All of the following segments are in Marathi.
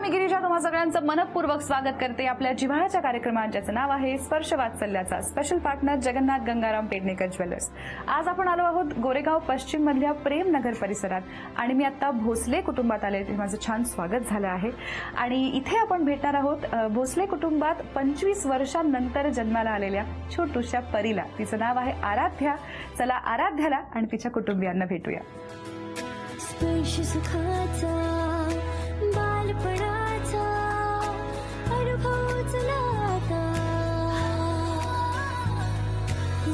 मी गिरिजा तुम्हा सगळ्यांचं मनपूर्वक स्वागत करते आपल्या जिव्हाळ्याच्या कार्यक्रमात, ज्याचं नाव आहे स्पर्श वात्सल्याचा. Special partner Jagannath Gangaram Pednekar jewellers. आज आपण आलो आहोत गोरेगाव पश्चिम मधल्या प्रेमनगर परिसरात आणि मी आता भोसले कुटुंबात आले. माझं छान स्वागत झालं आहे आणि इथे आपण भेटणार आहोत भोसले कुटुंबात 25 वर्षांनंतर जन्माला आलेल्या छोटूशा परीला. तिचं नाव आहे आराध्या. चला आराध्याला आणि तिच्या कुटुंबियांना भेटूया. स्पर्श सुखाचा बालपणाचा अनुभवच नाता,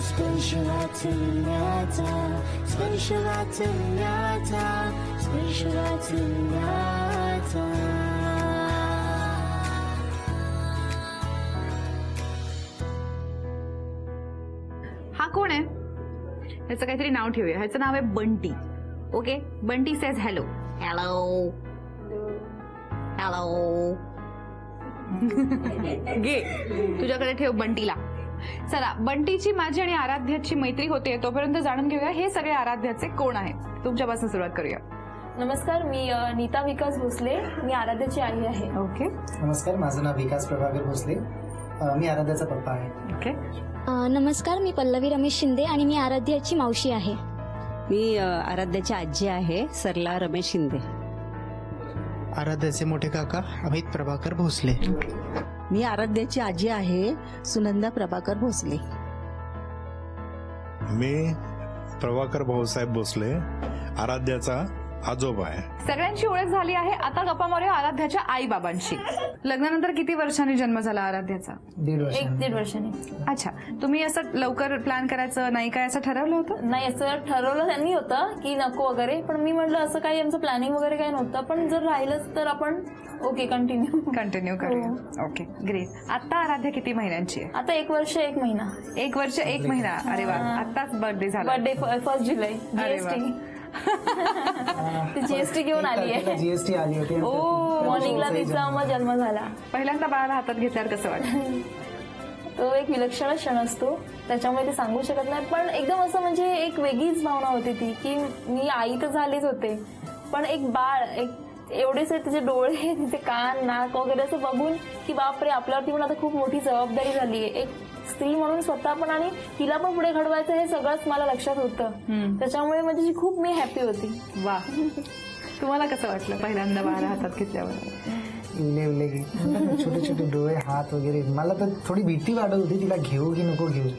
स्पर्श वाचल्याचा, स्पर्श वाचल्याचा, स्पर्श वाचल्याचा. हा कोण आहे? ह्याचं काहीतरी नाव ठेवूया. ह्याचं नाव आहे Bunty. Okay, Bunty says hello. Hello hello. घे तुझ्याकडे ठेव बंटीला. चला, बंटीची माझी आणि आराध्याची मैत्री होते तोपर्यंत जाणून घेऊया हे सगळे आराध्याचे कोण आहेत. तुमच्यापासून सुरुवात करूया. नमस्कार, मी नीता विकास भोसले. मी आराध्याची आई आहे. ओके. नमस्कार, माझं नाव विकास प्रभाकर भोसले. मी आराध्याचा पप्पा आहे. ओके. नमस्कार, मी पल्लवी रमेश शिंदे आणि मी आराध्याची मावशी आहे. मी आराध्याची आजी आहे, सरला रमेश शिंदे. आराध्याचे मोठे काका अमित प्रभाकर भोसले. मी आराध्याची आजी आहे, सुनंदा प्रभाकर भोसले. मी प्रभाकर भाऊसाहेब भोसले, आराध्याचा आजोबा आहे. सगळ्यांची ओळख झाली आहे. आता गप्पा मारूया आराध्याच्या आई बाबांशी. लग्नानंतर किती वर्षांनी जन्म झाला आराध्याचा? 1-1.5 वर्षांनी. अच्छा, तुम्ही असं लवकर प्लॅन करायचं नाही काय असं ठरवलं होतं? नाही, असं ठरवलं त्यांनी होतं की नको वगैरे, पण मी म्हटलं असं काही आमचं प्लॅनिंग वगैरे काही नव्हतं, पण जर राहिलंच तर आपण ओके कंटिन्यू करूया. Okay, great. आता आराध्या किती महिन्यांची आहे? आता 1 वर्ष 1 महिना. 1 वर्ष 1 महिना. अरे वा, आताच बर्थडे झाला. बर्थडे 1 जुलै. अरे वा. जीएसटी घेऊन आली आहे. जीएसटी आली होती. मॉर्निंगला तिचा मग जन्म झाला. पहिल्यांदा बाळाला हातात घेतल्यावर कसं वाटतं? तो एक विलक्षण क्षण असतो, त्याच्यामुळे ते सांगू शकत नाही. पण एकदम असं म्हणजे एक वेगळीच भावना होती ती की मी आई तर झालीच होते, पण एक बाळ, एक एवढेच तिचे डोळे, तिचे कान, नाक वगैरे असं बघून की बापरे, आपल्यावरती पण आता खूप मोठी जबाबदारी झाली आहे एक स्त्री म्हणून स्वतः पण, आणि तिला पण पुढे घडवायचं हे सगळंच मला लक्षात होतं. त्याच्यामुळे म्हणजे खूप मी हॅपी होती. वा. तुम्हाला कसं वाटलं पहिल्यांदा बाळाला हातात घेतल्यावर? छोटे छोटे डोळे, हात वगैरे. मला तर थोडी भीती वाटत होती, तिला घेऊ की नको घेऊ.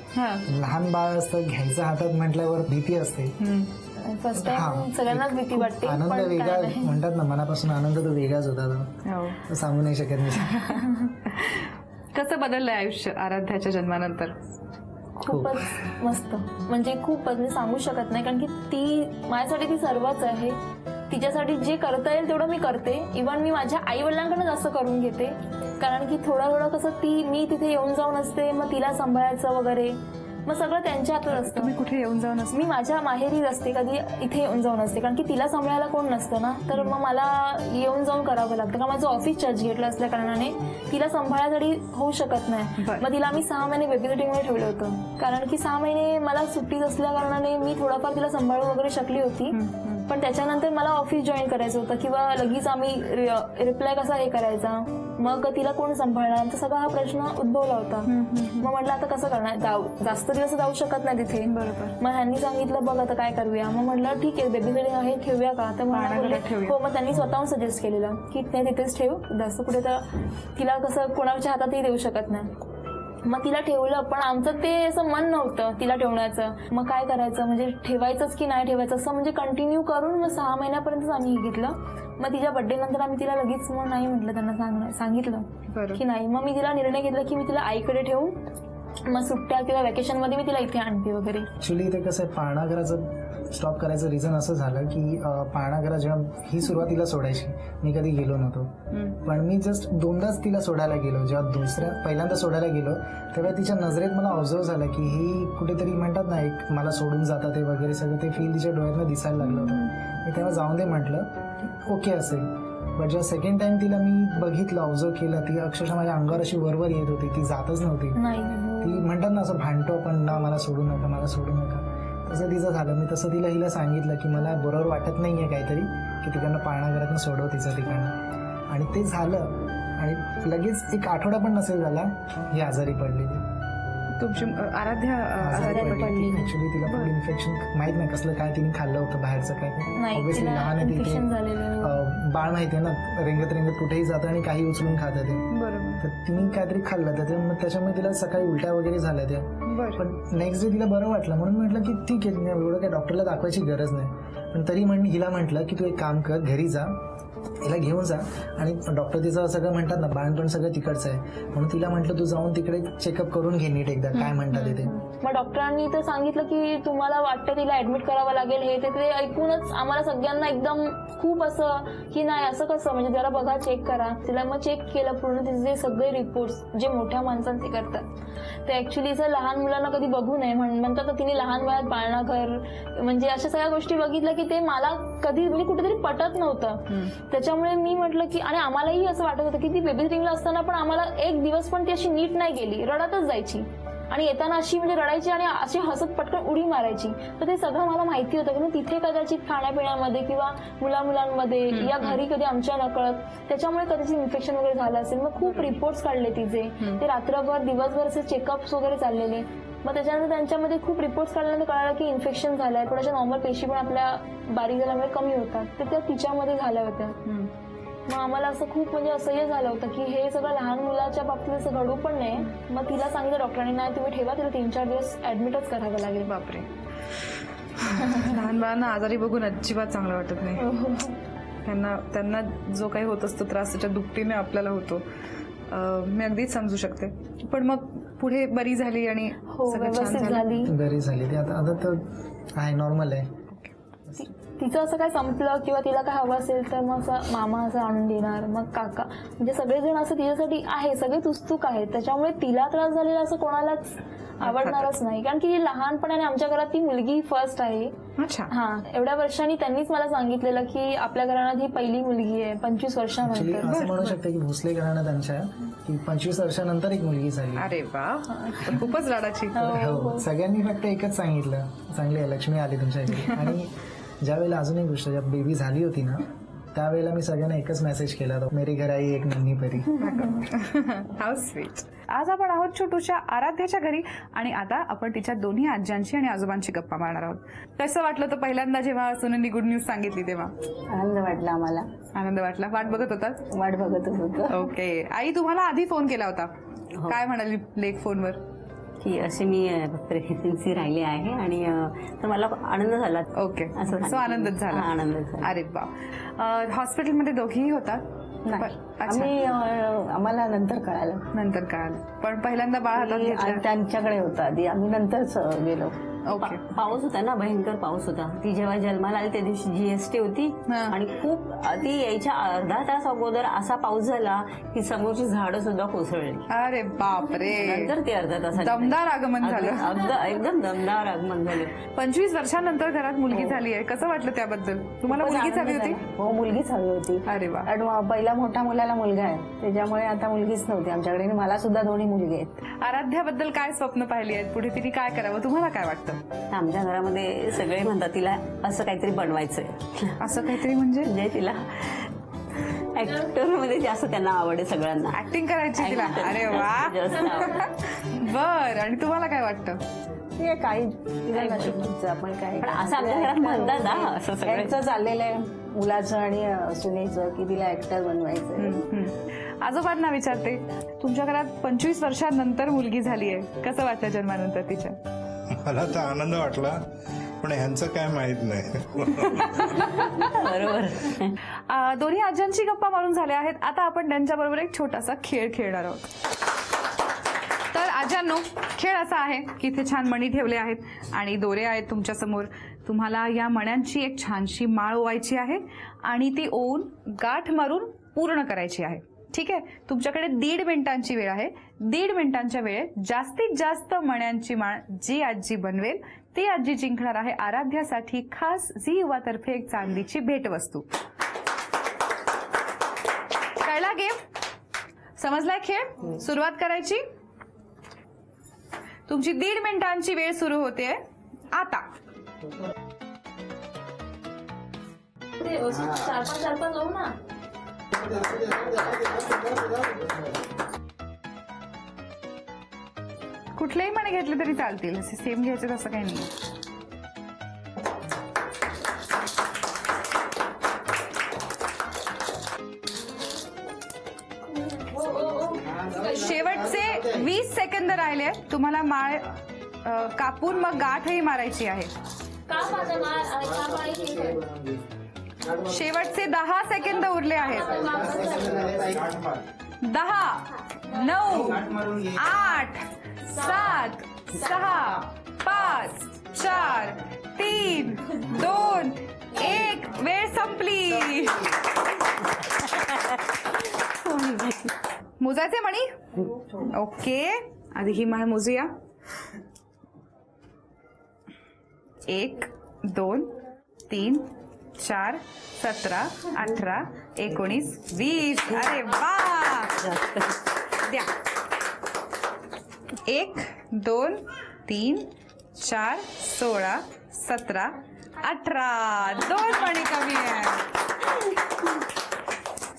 लहान बाळ असतं, घ्यायचं हातात म्हटल्यावर भीती असते. फर्स्ट टाइम सगळ्यांनाच भीती वाटते. आनंद वेगळा म्हणतात ना, मनापासून आनंद तो वेगळाच होता, सांगू नाही शकत मी. कसं बदललंय आयुष्य आराध्याच्या जन्मानंतर? खूपच मस्त, म्हणजे खूपच मी सांगू शकत नाही, कारण की ती माझ्यासाठी ती सर्वच आहे. तिच्यासाठी जे करता येईल तेवढं मी करते. इव्हन मी माझ्या आई वडिलांकडे जास्त करून घेते, कारण की थोडं कसं मी तिथे येऊन जाऊन असते, मग तिला सांभाळायचं वगैरे, मग सगळं त्यांच्या हातात असतं. मी कुठे येऊन जाऊन असते? मी माझ्या माहेरी असते, कधी इथे येऊन जाऊन असते, कारण की तिला सांभाळायला कोण नसतं ना, तर मग मला येऊन जाऊन करावं लागतं. कारण माझं ऑफिस चर्चगेटला असल्या कारणाने तिला सांभाळायसाठी होऊ शकत नाही. मग तिला आम्ही 6 महिने बेबी सिटिंगमध्ये ठेवलं होतं, कारण की 6 महिने मला सुट्टीच असल्या कारणाने मी थोडाफार तिला सांभाळू वगैरे शकली होती. पण त्याच्यानंतर मला ऑफिस जॉईन करायचं होतं, किंवा लगेच आम्ही रिप्लाय कसा हे करायचा, मग तिला कोण सांभाळणार, तर सगळा हा प्रश्न उद्भवला होता. मग म्हटलं आता कसं करणार, जास्त दिवस जाऊ शकत नाही तिथे. बरोबर. मग ह्यांनी सांगितलं बघ आता काय करूया. मग म्हटलं ठीक आहे, बेबी सिटिंग आहे, ठेवूया का? तर हो, मग त्यांनी स्वतःहून सजेस्ट केलेलं की नाही, तिथेच ठेव, जास्त कुठे तर तिला कसं कोणाच्या हातातही देऊ शकत नाही. मग तिला ठेवलं, पण आमचं ते असं मन नव्हतं तिला ठेवण्याचं. मग काय करायचं, म्हणजे ठेवायचंच की नाही ठेवायचं, असं म्हणजे कंटिन्यू करून मग 6 महिन्यापर्यंतच आम्ही हे घेतलं. मग तिच्या बर्थडे नंतर आम्ही तिला लगेच मग नाही म्हटलं, त्यांना सांगितलं की नाही. मग मी तिला निर्णय घेतला की मी तिला आईकडे ठेवून मग सुट्ट्या किंवा व्हॅकेशन मध्ये मी तिला इथे आणते वगैरे. ऍक्च्युली इथे कसं आहे, पाळणाघराचं स्टॉप करायचं रिझन असं झालं की पाळणाघरा जेव्हा ही सुरुवातीला सोडायची, मी कधी गेलो नव्हतो, पण मी जस्ट 2दाच तिला सोडायला गेलो. जेव्हा पहिल्यांदा सोडायला गेलो तेव्हा तिच्या नजरेत मला ऑब्झर्व झालं की ही कुठेतरी म्हणतात ना, एक मला सोडून जातात ते वगैरे सगळं ते फील तिच्या डोळ्यातनं दिसायला लागलं होतं. मी तेव्हा जाऊन दे म्हटलं, ओके असेल. बट जेव्हा सेकंड टाइम तिला मी बघितलं, ऑब्झर्व केलं, ती अक्षरशः माझ्या अंगावर अशी वरवर येत होती, ती जातच नव्हती. ती म्हणतात ना असं भांडतो पण ना, मला सोडू नका, मला सोडू नका. तसं तिचं झालं. मी तसं हिला सांगितलं की मला बरोबर वाटत नाहीये काहीतरी, की तिकडनं पाळणाघरातनं सोडव तिचं तिकडनं. आणि ते झालं आणि लगेच एक आठवडा पण नसेल झाला ही आजारी पडलेली. तुमची आराध्या आजारी पडली. ऍक्च्युली तिला फूड इन्फेक्शन माहित नाही कसलं काय तिने खाल्लं होतं बाहेरचं काय. नाही, ऑब्व्हियसली तिला लहान आहे इन्फेक्शन तिथे झालेलं. बाळ माहितीये ना रेंगत रेंगत कुठेही जातं आणि काही उचलून खातं ते. बरोबर. तर तिने काहीतरी खाल्लं तर मग त्याच्यामुळे तिला सकाळी उलट्या वगैरे झाल्या त्या. बरं. पण नेक्स्ट डे तिला बरं वाटलं म्हणून म्हटलं की ठीक आहे एवढं काय डॉक्टरला दाखवायची गरज नाही. पण तरी हिला म्हटलं की तू एक काम कर घरी जा तिला घेऊन जा आणि डॉक्टर तिचं सगळं म्हणतात ना बाळपण सगळं तिकडचं आहे म्हणून तिला म्हटलं तू जाऊन तिकडे चेकअप करून घे नीट एकदा काय म्हणतात ते. मग डॉक्टरांनी तर सांगितलं की तुम्हाला वाटतं तिला ऍडमिट करावं लागेल हे ते ऐकूनच आम्हाला सगळ्यांना एकदम खूप असं की नाही असं कसं म्हणजे जरा बघा चेक करा. तिला मग चेक केलं पूर्ण तिचे सगळे रिपोर्ट्स जे मोठ्या माणसांचे करतात ते ऍक्च्युली जर लहान मुलांना कधी बघू नये म्हणतात तर तिने लहान वयात पाळणा घर म्हणजे अशा सगळ्या गोष्टी बघितल्या की ते मला कधी म्हणजे कुठेतरी पटत नव्हतं. त्याच्यामुळे मी म्हटलं की आणि आम्हालाही असं वाटत होतं की ती बेबी रिंगला असताना पण आम्हाला एक दिवस पण ती अशी नीट नाही गेली रडतच जायची आणि येताना अशी म्हणजे रडायची आणि अशी हसत पटकन उडी मारायची. तर ते सगळं मला माहिती होतं की तिथे कदाचित खाण्यापिण्यामध्ये किंवा मुलांमध्ये या घरी कधी आमच्या नकळत त्याच्यामुळे कदाचित इन्फेक्शन वगैरे झालं असेल. मग खूप रिपोर्ट्स काढले तिचे ते रात्रभर दिवसभर असे चेकअप्स वगैरे चाललेले. मग त्याच्यानंतर त्यांच्यामध्ये खूप रिपोर्ट्स काढल्यानंतर कळालं की इन्फेक्शन झालंय. थोड्याशा नॉर्मल पेशी पण आपल्या बारीक झाल्यामुळे कमी होतात तर त्या तिच्यामध्ये झाल्या होत्या. मग आम्हाला असं खूप म्हणजे असह्य झालं होतं की हे सगळं लहान मुलाच्या बाबतीत असं घडू पण नाही. मग तिला सांगितलं डॉक्टरांनी नाही तुम्ही ठेवा तिला 3-4 दिवस ऍडमिटच करावं लागेल. बापरे. लहान बाळांना आजारी बघून अजिबात चांगलं वाटत नाही. त्यांना जो काही होत असतो त्रास त्याच्या दुपटीने आपल्याला होतो. मी अगदीच समजू शकते. पण मग पुढे बरी झाली आणि हो सगळं छान व्यवस्थित झालं. झाली. बरी झाली ती आता तर आहे नॉर्मल आहे. तिचं असं काय संपलं किंवा तिला काय हवं असेल तर मग असं मामा असं आणून देणार मग काका म्हणजे सगळेजण असं तिच्यासाठी आहे सगळे तुस्तुक आहेत. त्याच्यामुळे तिला त्रास झालेला असं कोणालाच आवडणारच नाही कारण की लहानपणाने आमच्या घरात ती मुलगी फर्स्ट आहे. अच्छा. हा एवढ्या वर्षांनी त्यांनीच मला सांगितलेलं की आपल्या घराण्यात ही पहिली मुलगी आहे 25 ऍक्च्युली वर्षानंतर. असं म्हणू शकते की भोसले घराणं त्यांच्या की 25 वर्षानंतर एक मुलगी झाली. अरे वा खूपच लाडाची. हो सगळ्यांनी फक्त एकच सांगितलं चांगली आहे लक्ष्मी आली तुमच्या घरी. आणि ज्यावेळेला अजून एक गोष्ट जेव्हा बेबी झाली होती ना त्यावेळेला मी सगळ्यांना एकच मेसेज केला होता मेरी घर आई एक नन्ही परी. How sweet. आज आपण आहोत छोटूच्या आराध्याच्या घरी आणि आता आपण तिच्या दोन्ही आज्यांची आणि आजोबांची गप्पा मारणार आहोत. कसं वाटलं तर पहिल्यांदा जेव्हा सुनंदी गुड न्यूज सांगितली तेव्हा? आनंद वाटला आम्हाला. आनंद वाटला. वाट बघत होतात? वाट बघत होतो. ओके. आई तुम्हाला आधी फोन केला होता काय म्हणाली लेक फोनवर? की अशी मी प्रेग्नन्सी राहिली आहे आणि तर मला आनंद झाला. ओके असं सो आनंदच झाला. आनंदच झाला. अरे वा. हॉस्पिटलमध्ये दोघेही होतात? आम्हाला नंतर कळालं. नंतर कळालं पण पहिल्यांदा बाळ हातात घेतलं? त्यांच्याकडे होता आधी आम्ही नंतरच गेलो. ओके. पाऊस होता ना भयंकर पाऊस होता. ती जेव्हा जन्माला आली त्या दिवशी जीएसटी होती आणि खूप ती यायच्या अर्धा तास अगोदर असा पाऊस झाला की समोरची झाडं सुद्धा कोसळली. अरे बापरे. नंतर ते अर्धा तास दमदार आगमन झालं. एकदम दमदार आगमन झालं. 25 वर्षानंतर घरात मुलगी झाली आहे. कसं वाटलं त्याबद्दल? तुम्हाला मुलगीच हवी होती? हो मुलगीच हवी होती. अरे वा. कारण पहिला मोठ्या मुलाला मुलगा आहे त्याच्यामुळे आता मुलगीच नव्हती आमच्याकडे आणि मला सुद्धा दोन्ही मुलगे आहेत. आराध्याबद्दल काय स्वप्न पाहिली आहेत? पुढे तिने काय करावं तुम्हाला काय वाटतं? आमच्या घरामध्ये सगळे म्हणतात तिला असं काहीतरी बनवायचंय. असं काहीतरी म्हणजे तिला ऍक्टर मध्ये जास्त त्यांना आवड आहे सगळ्यांना. ऍक्टिंग करायची तिला? अरे वा. बर. आणि तुम्हाला काय वाटतं? काही आपण काय असं आमच्या घरात म्हणतात ना असं सगळं चाललेलं आहे मुलाचं आणि सुनेचं की तिला ऍक्टर बनवायचं. आजोबांना विचारते तुमच्या घरात 25 वर्षांनंतर मुलगी झाली आहे कसं वाटलं जन्मानंतर तिच्या? मला तर आनंद वाटला पण ह्यांचं काय माहित नाही. बरोबर. दोन्ही आज्यांची गप्पा मारून झाल्या आहेत. आता आपण त्यांच्याबरोबर एक छोटासा खेळ खेळणार आहोत. तर आज्यांनो खेळ असा आहे की इथे छान मणी ठेवले आहेत आणि दोरे आहेत तुमच्या समोर. तुम्हाला या मण्यांची एक छानशी माळ ओवायची आहे आणि ती ओवून गाठ मारून पूर्ण करायची आहे. ठीक आहे. तुमच्याकडे 1.5 मिनिटांची वेळ आहे. 1.5 मिनिटांच्या वेळेत जास्तीत जास्त मण्यांची माळ जी आजी बनवेल ती आजी जिंकणार आहे आराध्यासाठी खास झी युवातर्फे एक चांदीची भेटवस्तू. कळला गेम? समजलाय खेळ? सुरुवात करायची. तुमची 1.5 मिनिटांची वेळ सुरू होते आता. 4-5 जाऊ ना. कुठलेही मणी घेतले तरी चालतील, असे सेम घ्यायचे तसं काही नाही. शेवटचे 20 सेकंद राहिले. तुम्हाला माळ कापून मग गाठही मारायची आहे. शेवटचे 10 सेकंद उरले आहेत. 10, 9, 8, 7, 6, 5, 4, 3, 2, 1. वेळ संपली. मोजायचे म्हणी. ओके, आधी ही माळ मोजूया. 1, 2, 3, 4, 17, 18, 19, 20. अरे वा, द्या. 1, 2, 3, 4, 16, 17, 18. 2 मणी कमी आहे.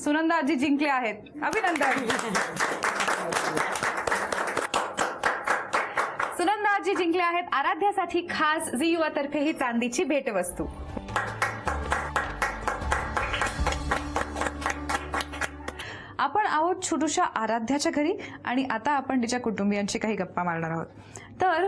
सुनंदा आजी जिंकले आहेत. अभिनंदन. सुनंदा आजी जिंकले आहेत. आराध्यासाठी खास झी युवातर्फे ही चांदीची भेटवस्तू. आपण आहोत छोटूशा आराध्याच्या घरी आणि आता आपण तिच्या कुटुंबियांशी काही गप्पा मारणार आहोत. तर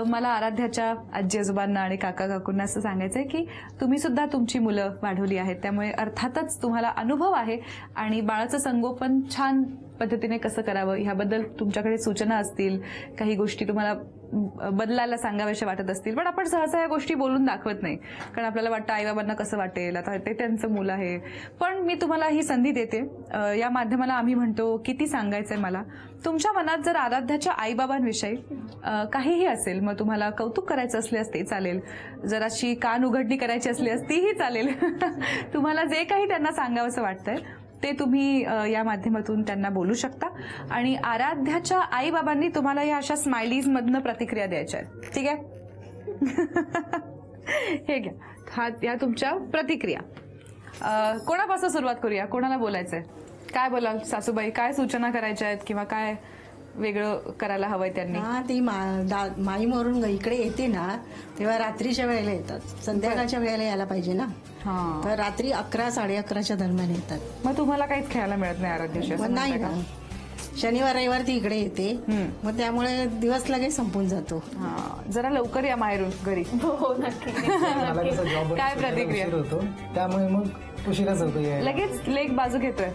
मला आराध्याच्या आजी आजोबांना आणि काका काकूंना असं सांगायचंय की तुम्ही सुद्धा तुमची मुलं वाढवली आहेत, त्यामुळे अर्थातच तुम्हाला अनुभव आहे आणि बाळाचं संगोपन छान पद्धतीने कसं करावं ह्याबद्दल तुमच्याकडे सूचना असतील, काही गोष्टी तुम्हाला बदलायला सांगाव्याशा वाटत असतील, पण आपण सहसा या गोष्टी बोलून दाखवत नाही, कारण आपल्याला वाटतं आईबाबांना कसं वाटेल, आता ते त्यांचं मुलं आहे. पण मी तुम्हाला ही संधी देते. या माध्यमाला आम्ही म्हणतो किती सांगायचंय मला. तुमच्या मनात जर आराध्याच्या आईबाबांविषयी काहीही असेल, मग तुम्हाला कौतुक करायचं असले असते चालेल, जराशी कान उघडणी करायची असली असतीही चालेल. तुम्हाला जे काही त्यांना सांगावंसं वाटतंय ते तुम्ही या माध्यमातून त्यांना बोलू शकता. आणि आराध्याच्या आईबाबांनी तुम्हाला या अशा स्माइलीज मधनं प्रतिक्रिया द्यायच्या आहेत. ठीक आहे. हे घ्या, हा या तुमच्या प्रतिक्रिया. कोणापासून सुरुवात करूया? कोणाला बोलायचंय? काय बोलाल सासूबाई? काय सूचना करायच्या आहेत किंवा काय वेगळं करायला हवंय त्यांनी? हा, ती माईमवरून इकडे येते ना तेव्हा रात्रीच्या वेळेला येतात, संध्याकाळच्या वेळेला यायला पाहिजे ना. तर रात्री 11, 11:30च्या दरम्यान येतात. मग तुम्हाला काहीच खेळायला मिळत नाही आराध्याशी? नाही ना, शनिवार रविवार ती इकडे येते, मग त्यामुळे दिवस लगेच संपून जातो. जरा लवकर या माहेरून घरी. हो नक्की. काय प्रतिक्रिया होतो, त्यामुळे मग उशिराच होतो यायला. लगेच लेक बाजू घेतोय.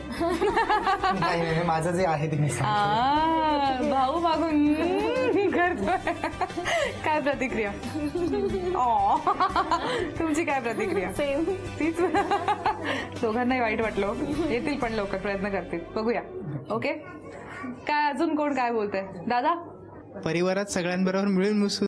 नाही, माझं जे आहे ते मी सांगतो. भाऊ मागून करतोय. काय प्रतिक्रिया? तुमची काय प्रतिक्रिया? सेम. तीच. दोघांनाही वाईट वाटलं. येतील पण लवकर, प्रयत्न करतील. बघूया. ओके, काय अजून कोण काय बोलतंय? दादा? परिवारात सगळ्यांबरोबर मिळून मिसळून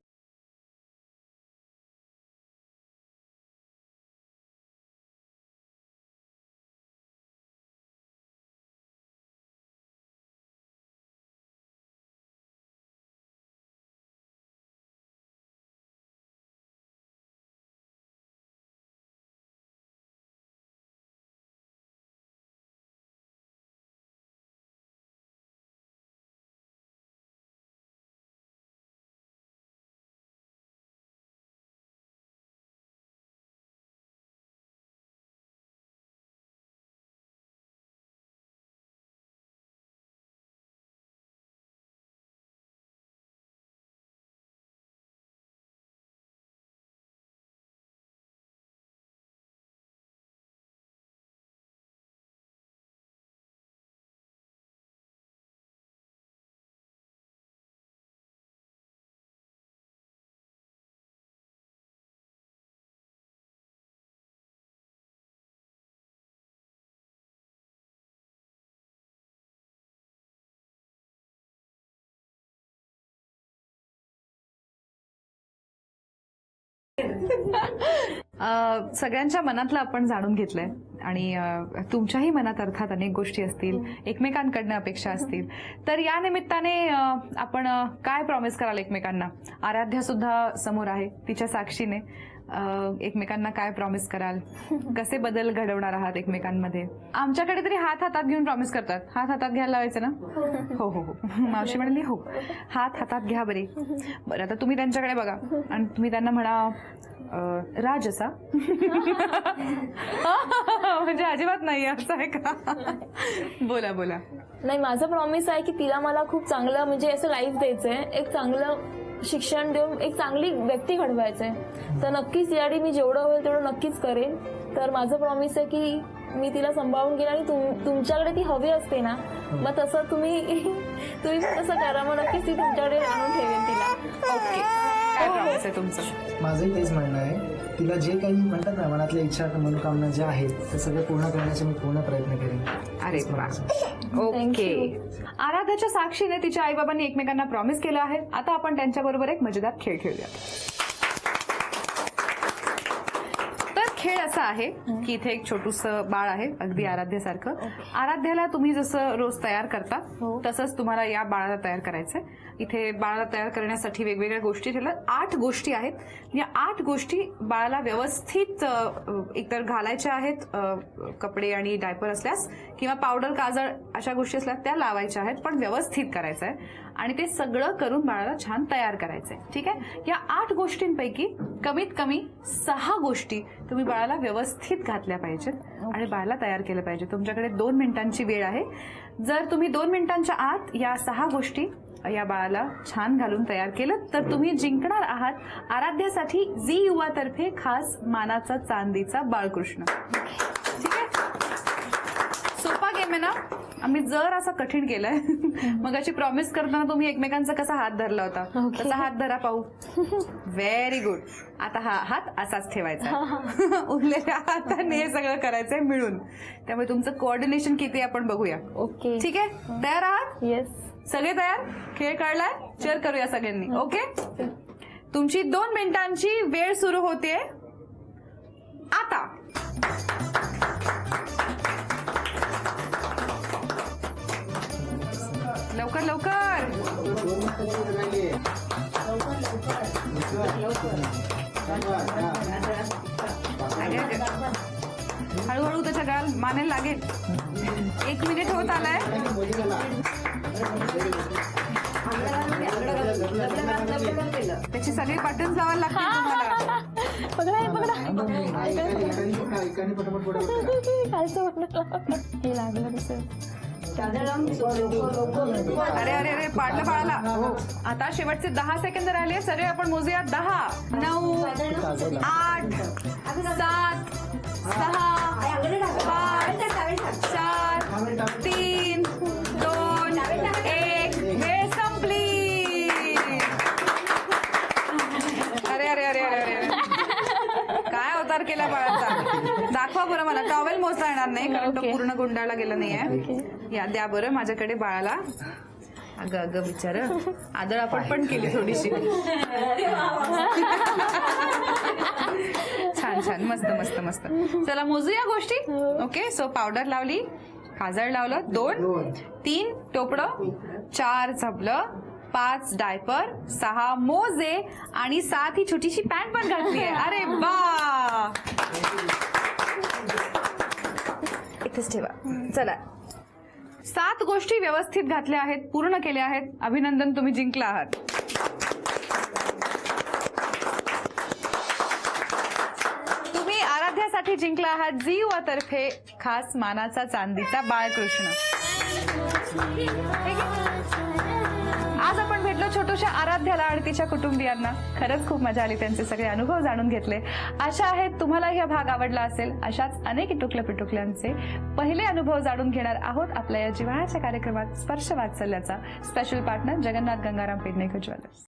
सगळ्यांच्या मनातलं आपण जाणून घेतलंय आणि तुमच्याही मनात अर्थात अनेक गोष्टी असतील, एकमेकांकडनं अपेक्षा असतील. तर या निमित्ताने आपण काय प्रॉमिस कराल एकमेकांना? आराध्या सुद्धा समोर आहे, तिच्या साक्षीने एकमेकांना काय प्रॉमिस कराल, कसे बदल घडवणार आहात एकमेकांमध्ये? आमच्याकडे तरी हात हातात घेऊन प्रॉमिस करतात. हात हातात घ्यायला लावायचं ना? हो हो हो. मावशी म्हणाली हो, हात हातात घ्या बरे. बरं, आता तुम्ही त्यांच्याकडे बघा आणि तुम्ही त्यांना म्हणा राज असा. म्हणजे अजिबात नाही असं आहे का? बोला बोला. नाही, माझं प्रॉमिस आहे की तिला मला खूप चांगलं म्हणजे असं लाईफ द्यायचंय, एक चांगलं शिक्षण देऊन एक चांगली व्यक्ती घडवायचंय. तर नक्कीच यासाठी मी जेवढं होईल तेवढं नक्कीच करेन. तर माझं प्रॉमिस आहे की मी तिला सांभाळून घेईन आणि तुमच्याकडे ती हवी असते ना, मग तसं तुम्ही पण तसं करा, मग नक्कीच ती तुमच्याकडे आणून ठेवेन तिला. ओके, काय प्रॉमिस आहे तुमचं? माझंही तेच म्हणणं आहे, तिला जे काही म्हणतात ना मनातल्या इच्छा मनोकामना ज्या आहेत ते सगळं पूर्ण करण्याचे मी पूर्ण प्रयत्न करेन. अरे वा, ओके. आराध्याच्या साक्षीने तिच्या आईबाबांनी एकमेकांना प्रॉमिस केलं आहे. आता आपण त्यांच्याबरोबर एक मजेदार खेळ खेळूया. तर खेळ असा आहे की इथे एक छोटूसं बाळ आहे, अगदी आराध्यासारखं. आराध्याला तुम्ही जसं रोज तयार करता तसंच तुम्हाला या बाळाला तयार करायचंय. इथे बाळाला तयार करण्यासाठी वेगवेगळ्या गोष्टी ठेवल्या. 8 गोष्टी आहेत. या 8 गोष्टी बाळाला व्यवस्थित एकतर घालायच्या आहेत, कपडे आणि डायपर असल्यास, किंवा पावडर काजळ अशा गोष्टी असल्यास त्या लावायच्या आहेत, पण व्यवस्थित करायचं आहे आणि ते सगळं करून बाळाला छान तयार करायचंय. ठीक आहे. या 8 गोष्टींपैकी कमीत कमी 6 गोष्टी तुम्ही बाळाला व्यवस्थित घातल्या पाहिजेत आणि बाळाला तयार केलं पाहिजे. तुमच्याकडे 2 मिनिटांची वेळ आहे. जर तुम्ही 2 मिनिटांच्या आत या 6 गोष्टी या बाळाला छान घालून तयार केलं तर तुम्ही जिंकणार आहात आराध्यासाठी झी युवा तर्फे खास मानाचा चांदीचा बाळकृष्ण. ठीक आहे. सोपा गेम आहे ना? आम्ही जर असं कठीण केलंय. मग अशी प्रॉमिस करताना तुम्ही एकमेकांचा कसा हात धरला होता तसा हात धरा पाहू. Very good. आता हा हात असाच ठेवायचा. उरलेल्या हाताने हे सगळं करायचंय मिळून. त्यामुळे तुमचं कोऑर्डिनेशन किती आपण बघूया. ओके, ठीक आहे. तयार आहात? येस. सगळे तयार? खेळ कळलाय? चेअर करूया सगळ्यांनी. ओके. तुमची 2 मिनिटांची वेळ सुरू होते आता. लवकर लवकर. हळूहळू त्याच्या गाल मानेला लागेल. 1 मिनिट होत आलाय. त्याची सगळी बटन्स लावायला लागतील तुम्हाला. हे लागलं दिसेल. अरे अरे अरे, पाडलं बाळाला. आता शेवटचे 10 सेकंद राहिले. सगळे आपण मोजूया. 10, 9, 8, 7, 6, 5, 4, 3, 2, 1. वेळ संपली. अरे अरे अरे अरे अरे, काय अवतार केला बाळाचा. दाखवा बरं मला. टॉवेल मोजता येणार नाही कारण तो पूर्ण गुंडाळला गेला नाहीये. या द्या बरं माझ्याकडे बाळाला. अगं अगं बिचार, आदळआपट पण केली थोडीशी. छान छान, मस्त मस्त मस्त. चला मोजूया गोष्टी. ओके. सो पावडर लावली, काजळ लावलं, 2, 3 टोपडं, 4 झबलं, 5 डायपर, 6 मोजे आणि 7 ही छोटीशी पॅन्ट पण घातली आहे. अरे वा. इथेच ठेवा. चला, 7 गोष्टी व्यवस्थित घातल्या आहेत, पूर्ण केल्या आहेत. अभिनंदन, तुम्ही जिंकला आहात. तुम्ही आराध्यासाठी जिंकला आहात झी युवा तर्फे खास मानाचा चांदीचा बाळकृष्ण. आज आपण भेटलो छोट्याशा आराध्याला आणि तिच्या कुटुंबियांना. खरंच खूप मजा आली. त्यांचे सगळे अनुभव जाणून घेतले. आशा आहे तुम्हालाही हा भाग आवडला असेल. अशाच अनेक इटुकल्या पिटुकल्यांचे पहिले अनुभव जाणून घेणार आहोत आपल्या या जिव्हाळ्याच्या कार्यक्रमात स्पर्श वात्सल्याचा. Special partner Jagannath Gangaram Pednekar jewellers.